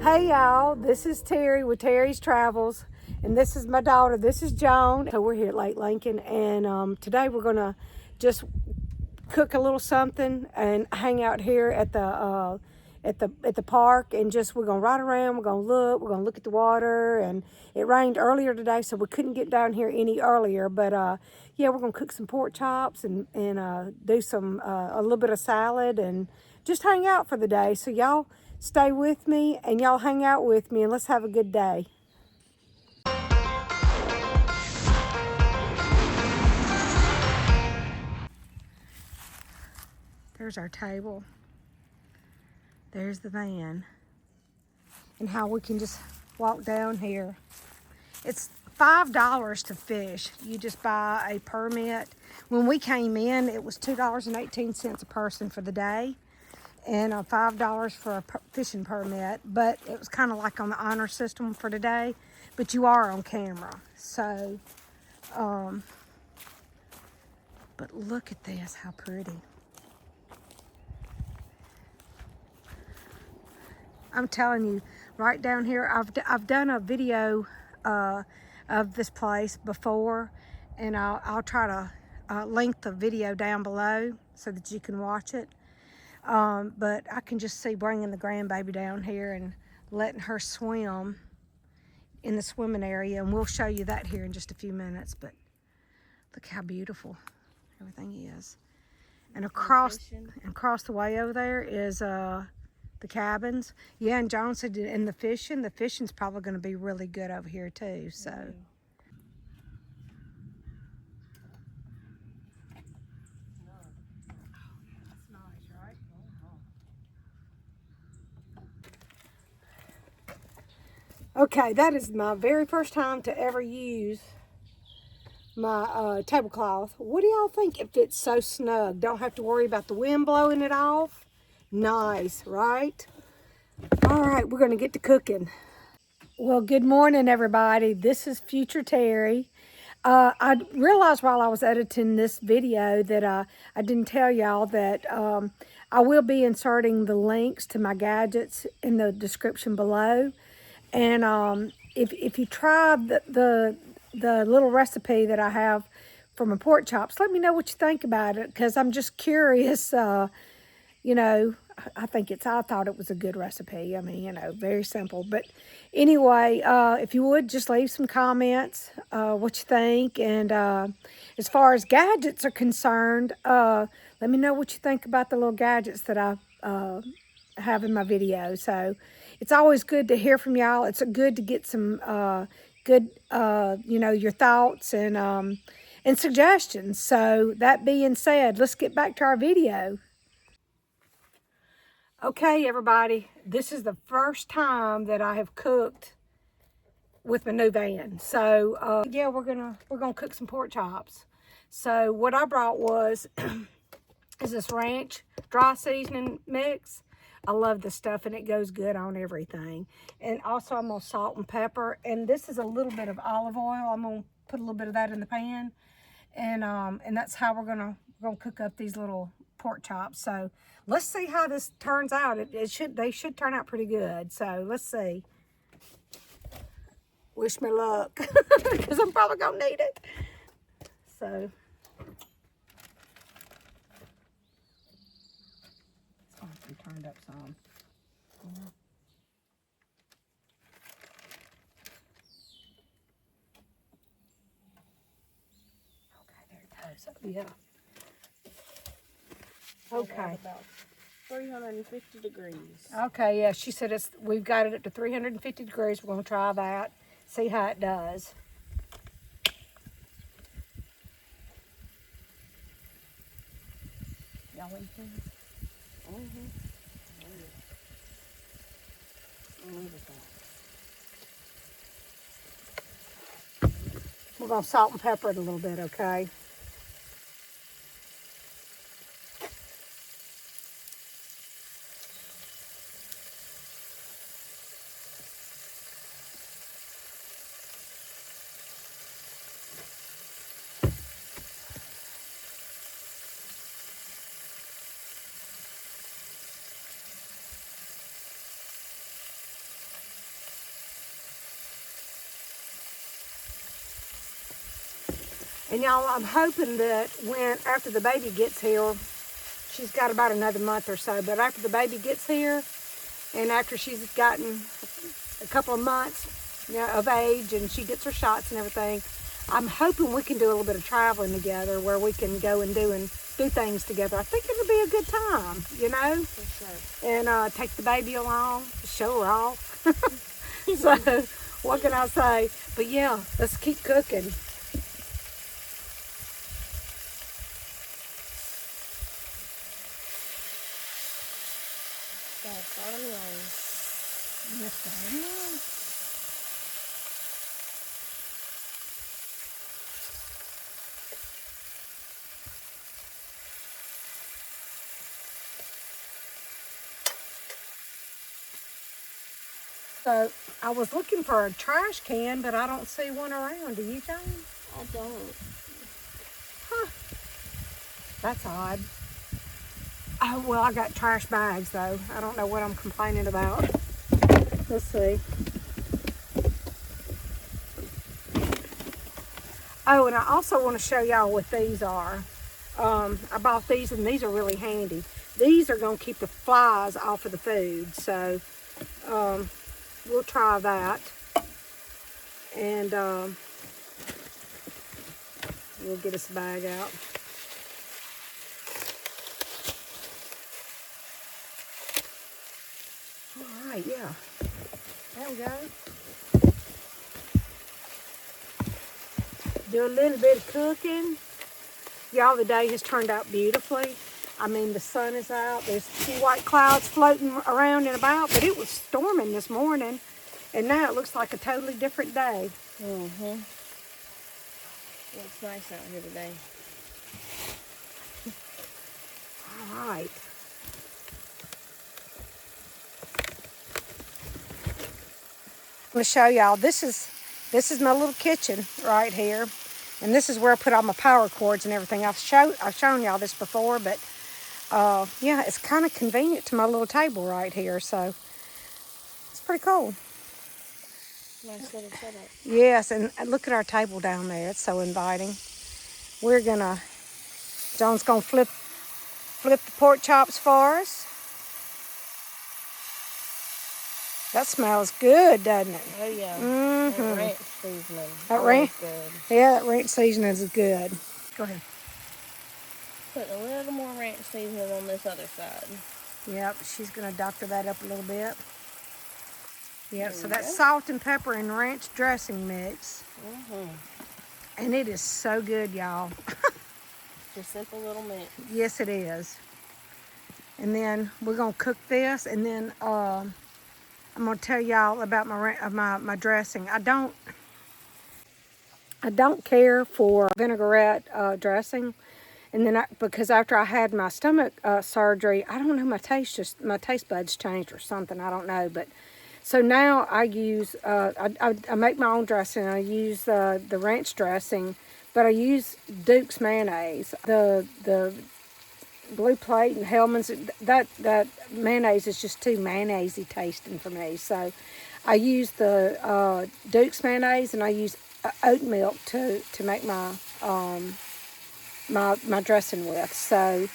Hey y'all, this is Terry with Terry's Travels, and this is my daughter. This is Joan. So we're here at Lake Lincoln, and today we're gonna just cook a little something and hang out here at the park, and just we're gonna ride around. We're gonna look at the water, and it rained earlier today, so we couldn't get down here any earlier. But yeah, we're gonna cook some pork chops and do some a little bit of salad and just hang out for the day. So y'all stay with me and y'all hang out with me and let's have a good day. There's our table. There's the van. And how we can just walk down here. It's $5 to fish. You just buy a permit. When we came in, it was $2.18 a person for the day, and $5 for a fishing permit. But it was kind of like on the honor system for today. But you are on camera, so. But look at this, how pretty. I'm telling you, right down here, I've done a video of this place before, and I'll try to link the video down below so that you can watch it. But I can just see bringing the grandbaby down here and letting her swim in the swimming area, and we'll show you that here in just a few minutes. But look how beautiful everything is. And across the way over there is the cabins. Yeah, and John said, and the fishing's probably going to be really good over here too. So. That's nice, right? Okay, that is my very first time to ever use my tablecloth. What do y'all think? It fits so snug. Don't have to worry about the wind blowing it off. Nice, right? All right, we're going to get to cooking. Well, good morning, everybody. This is Future Terry. I realized while I was editing this video that I didn't tell y'all that I will be inserting the links to my gadgets in the description below. And if you try the little recipe that I have for my pork chops, let me know what you think about it, because I'm just curious. You know, I thought it was a good recipe. I mean, you know, very simple. But anyway, if you would, just leave some comments, what you think. And as far as gadgets are concerned, let me know what you think about the little gadgets that I have in my video. So it's always good to hear from y'all. It's good to get some good, you know, your thoughts and suggestions. So that being said, let's get back to our video. Okay, everybody, this is the first time that I have cooked with my new van. So yeah, we're gonna cook some pork chops. So what I brought was is this ranch dry seasoning mix. I love this stuff, and it goes good on everything. And also I'm gonna salt and pepper, and this is a little bit of olive oil. I'm gonna put a little bit of that in the pan, and that's how we're gonna cook up these little pork chops. So let's see how this turns out. They should turn out pretty good. So let's see. Wish me luck, because I'm probably gonna need it. So it's gonna have to be turned up some. Okay, there it goes. Oh, yeah. Okay. About 350 degrees. Okay, yeah, she said we've got it up to 350 degrees. We're going to try that, see how it does. Y'all eat things? Mm-hmm. We're going to salt and pepper it a little bit, okay? And y'all, I'm hoping that after the baby gets here, she's got about another month or so, but after the baby gets here and after she's gotten a couple of months, of age and she gets her shots and everything, I'm hoping we can do a little bit of traveling together where we can go and do things together. I think it'll be a good time, For sure. and take the baby along, show her off. So, what can I say? But yeah, let's keep cooking. That's bottom line. Yes, I know. So I was looking for a trash can, but I don't see one around. Do you, Jane? I don't. Huh. That's odd. Oh, well, I got trash bags, though. I don't know what I'm complaining about. Let's see. Oh, and I also want to show y'all what these are. I bought these, and these are really handy. These are going to keep the flies off of the food, so we'll try that. And we'll get this bag out. All right, yeah. There we go. Do a little bit of cooking. Y'all, the day has turned out beautifully. I mean, the sun is out. There's 2 white clouds floating around and about, but it was storming this morning, and now it looks like a totally different day. Mm-hmm. Looks nice out here today. All right. I'm gonna show y'all. This is my little kitchen right here, and this is where I put all my power cords and everything. I've shown y'all this before, but yeah, it's kind of convenient to my little table right here, so it's pretty cool. Nice little setup. Yes, and look at our table down there. It's so inviting. John's gonna flip the pork chops for us. That smells good, doesn't it? Oh yeah. Mm-hmm. That ranch seasoning. That ranch good. Yeah, that ranch seasoning is good. Go ahead. Put a little more ranch seasoning on this other side. Yep, she's gonna doctor that up a little bit. Yep, so that's go. salt and pepper and ranch dressing mix. Mm-hmm. And it is so good, y'all. Just simple little mix. Yes, it is. And then we're gonna cook this, and then I'm gonna tell y'all about my dressing. I don't care for vinaigrette dressing, and then because after I had my stomach surgery, I don't know, my taste buds changed or something. I don't know, but so now I use I make my own dressing. I use the ranch dressing, but I use Duke's mayonnaise. The Blue Plate and Hellman's, that mayonnaise is just too mayonnaisey tasting for me. So I use the Duke's mayonnaise, and I use oat milk to make my my dressing with. So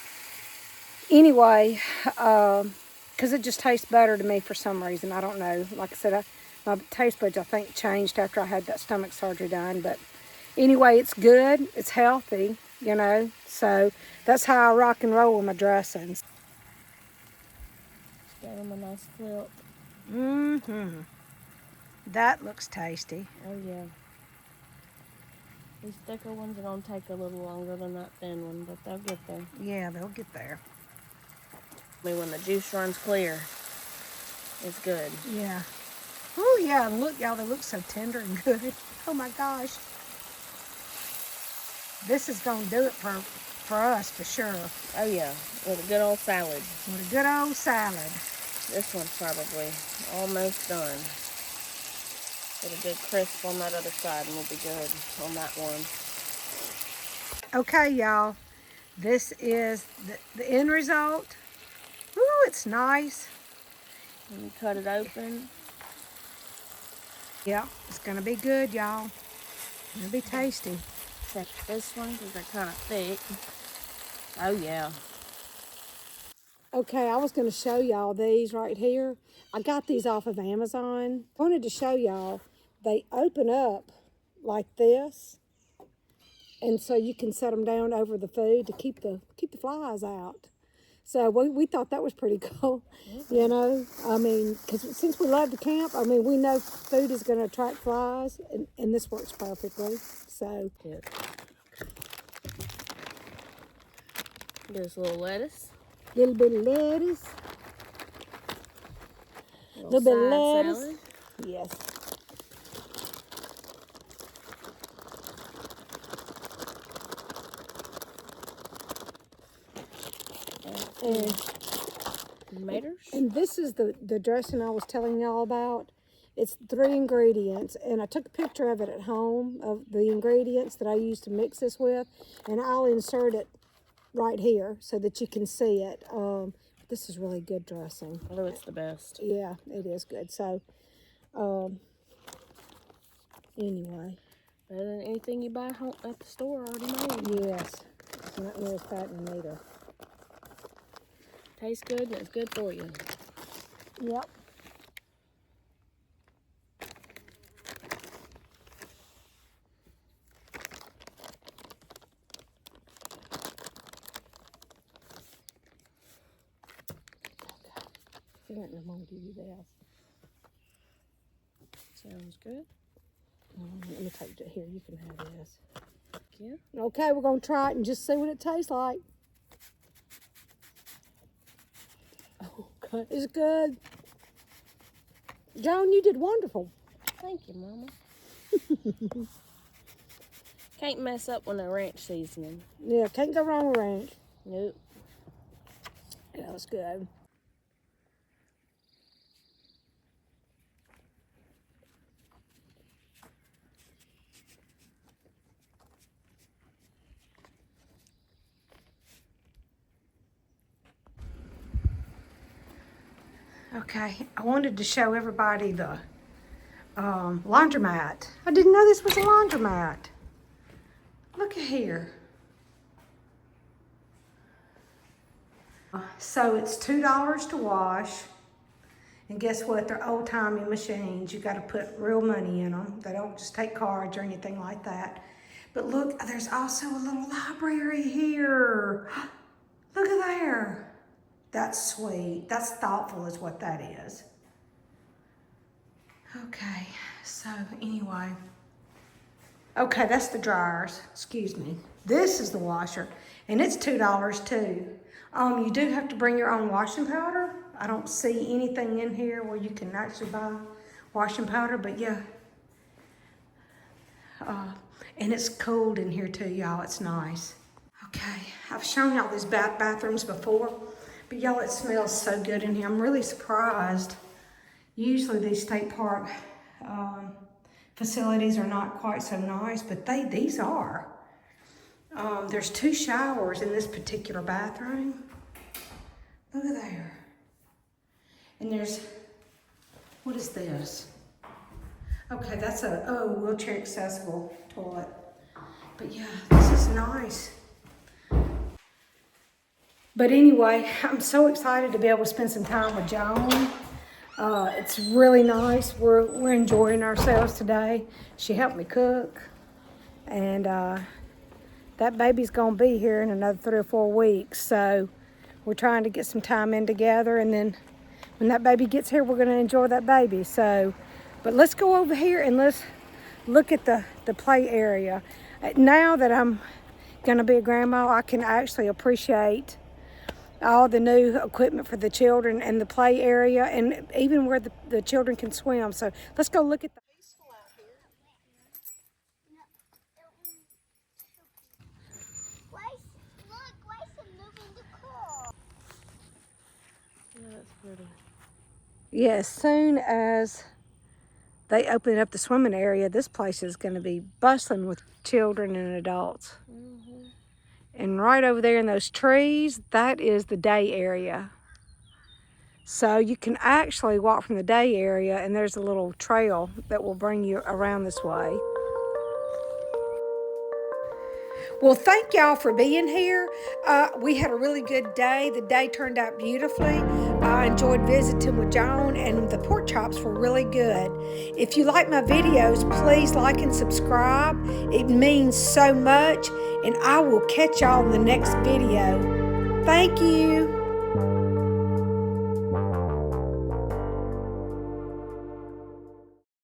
anyway, because it just tastes better to me for some reason. I don't know. Like I said, my taste buds, I think, changed after I had that stomach surgery done. But anyway, it's good. It's healthy, So that's how I rock and roll with my dressings. Got them a nice flip. Mm-hmm. That looks tasty. Oh yeah. These thicker ones are gonna take a little longer than that thin one, but they'll get there. Yeah, they'll get there. I mean, when the juice runs clear, it's good. Yeah. Oh yeah, look, y'all, they look so tender and good. Oh my gosh. This is gonna do it for us for sure. Oh yeah, with a good old salad. With a good old salad. This one's probably almost done. Get a good crisp on that other side, and we'll be good on that one. Okay, y'all. This is the end result. Ooh, it's nice. And you cut it open. Yeah, it's gonna be good, y'all. It'll be tasty. Check this one because they're kind of thick. Oh yeah. Okay, I was going to show y'all these right here. I got these off of Amazon. I wanted to show y'all, they open up like this. And so you can set them down over the food to keep the flies out. So we thought that was pretty cool, you know. I mean, because since we love to camp, I mean, we know food is going to attract flies, and this works perfectly. So Good. There's a little lettuce. Little bit of lettuce. Little bit of lettuce. Salad. Yes. And Tomatoes. And this is the dressing I was telling y'all about. It's 3 ingredients, and I took a picture of it at home, of the ingredients that I use to mix this with, and I'll insert it right here so that you can see it. This is really good dressing. Oh, it's the best. Yeah, it is good. So, anyway. Better than anything you buy home at the store already made. Yes. It's not near as fattening either. Tastes good and it's good for you. Yep. I don't know, Mom, give you this. Sounds good. Let me take it here. You can have this. Yeah. Okay, we're going to try it and just see what it tastes like. Oh, good. It's good. Joan, you did wonderful. Thank you, Mama. Can't mess up with a ranch seasoning. Yeah, can't go wrong with ranch. Nope. Yeah, it's good. Okay, I wanted to show everybody the laundromat. I didn't know this was a laundromat. Look at here. So it's $2 to wash. And guess what? They're old-timey machines. You got to put real money in them. They don't just take cards or anything like that. But look, there's also a little library here. Look at there. That's sweet. That's thoughtful is what that is. Okay, so anyway. Okay, that's the dryers. Excuse me. This is the washer, and it's $2 too. You do have to bring your own washing powder. I don't see anything in here where you can actually buy washing powder, but yeah. And it's cold in here too, y'all. It's nice. Okay, I've shown y'all these bathrooms before, but y'all, it smells so good in here. I'm really surprised. Usually these state park facilities are not quite so nice, but these are. There's 2 showers in this particular bathroom. Look at there. And there's, what is this? Okay, that's a wheelchair accessible toilet. But yeah, this is nice. But anyway, I'm so excited to be able to spend some time with Joan. It's really nice. We're enjoying ourselves today. She helped me cook. And that baby's gonna be here in another 3 or 4 weeks. So we're trying to get some time in together. And then when that baby gets here, we're gonna enjoy that baby. So, but let's go over here and let's look at the play area. Now that I'm gonna be a grandma, I can actually appreciate all the new equipment for the children and the play area, and even where the children can swim. So let's go look at the peaceful out here. Yeah, that's pretty. Yeah, as soon as they open up the swimming area, this place is going to be bustling with children and adults. Mm-hmm. And right over there in those trees, that is the day area. So you can actually walk from the day area, and there's a little trail that will bring you around this way. Well, thank y'all for being here. We had a really good day. The day turned out beautifully. I enjoyed visiting with Joan, and the pork chops were really good. If you like my videos, please like and subscribe. It means so much, and I will catch y'all in the next video. Thank you.